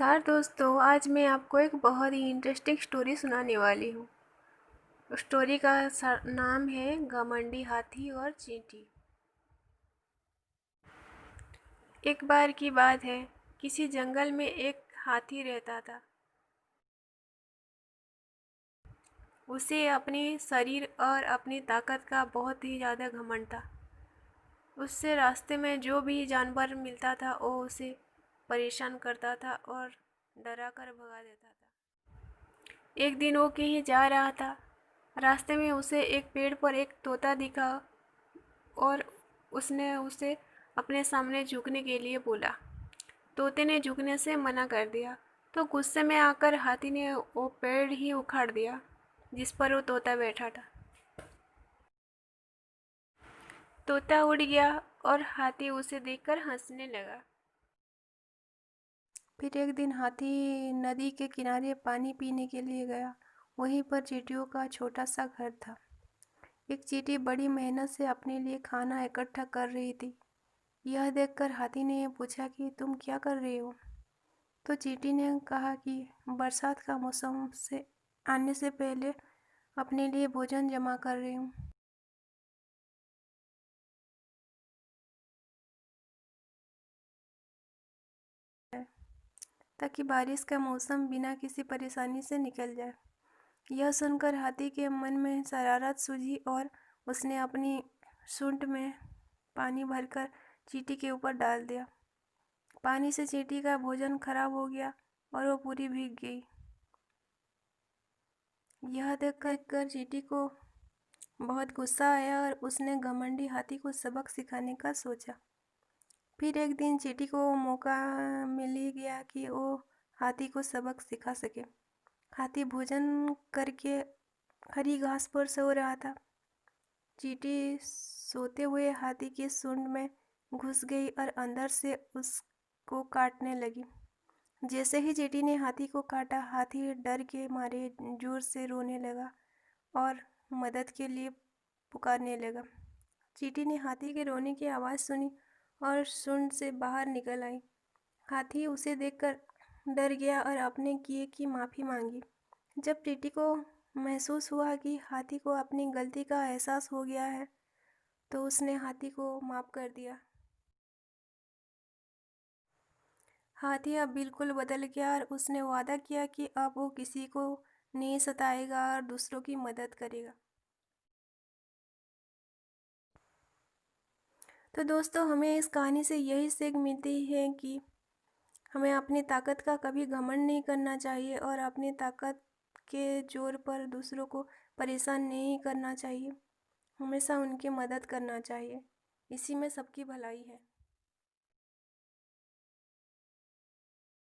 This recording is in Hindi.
नमस्कार दोस्तों, आज मैं आपको एक बहुत ही इंटरेस्टिंग स्टोरी सुनाने वाली हूँ। स्टोरी का नाम है घमंडी हाथी और चींटी। एक बार की बात है, किसी जंगल में एक हाथी रहता था। उसे अपने शरीर और अपनी ताकत का बहुत ही ज़्यादा घमंड था। उससे रास्ते में जो भी जानवर मिलता था वो उसे परेशान करता था और डरा कर भगा देता था। एक दिन वो कहीं जा रहा था। रास्ते में उसे एक पेड़ पर एक तोता दिखा और उसने उसे अपने सामने झुकने के लिए बोला। तोते ने झुकने से मना कर दिया, तो गुस्से में आकर हाथी ने वो पेड़ ही उखाड़ दिया जिस पर वो तोता बैठा था। तोता उड़ गया और हाथी उसे देखकर हंसने लगा। फिर एक दिन हाथी नदी के किनारे पानी पीने के लिए गया। वहीं पर चींटियों का छोटा सा घर था। एक चींटी बड़ी मेहनत से अपने लिए खाना इकट्ठा कर रही थी। यह देखकर हाथी ने पूछा कि तुम क्या कर रही हो? तो चींटी ने कहा कि बरसात का मौसम से आने से पहले अपने लिए भोजन जमा कर रही हूँ। ताकि बारिश का मौसम बिना किसी परेशानी से निकल जाए। यह सुनकर हाथी के मन में शरारत सूझी और उसने अपनी सूंड में पानी भरकर चींटी के ऊपर डाल दिया। पानी से चींटी का भोजन खराब हो गया और वो पूरी भीग गई। यह देखकर चींटी को बहुत गुस्सा आया और उसने घमंडी हाथी को सबक सिखाने का सोचा। फिर एक दिन चींटी को मौका मिल ही गया कि वो हाथी को सबक सिखा सके। हाथी भोजन करके हरी घास पर सो रहा था। चींटी सोते हुए हाथी की सूंड में घुस गई और अंदर से उसको काटने लगी। जैसे ही चींटी ने हाथी को काटा, हाथी डर के मारे जोर से रोने लगा और मदद के लिए पुकारने लगा। चींटी ने हाथी के रोने की आवाज़ सुनी और सूंड से बाहर निकल आई। हाथी उसे देखकर डर गया और अपने किए की माफ़ी मांगी। जब चींटी को महसूस हुआ कि हाथी को अपनी गलती का एहसास हो गया है, तो उसने हाथी को माफ़ कर दिया। हाथी अब बिल्कुल बदल गया और उसने वादा किया कि अब वो किसी को नहीं सताएगा और दूसरों की मदद करेगा। तो दोस्तों, हमें इस कहानी से यही सीख मिलती है कि हमें अपनी ताकत का कभी घमंड नहीं करना चाहिए और अपनी ताकत के जोर पर दूसरों को परेशान नहीं करना चाहिए। हमेशा उनकी मदद करना चाहिए। इसी में सबकी भलाई है।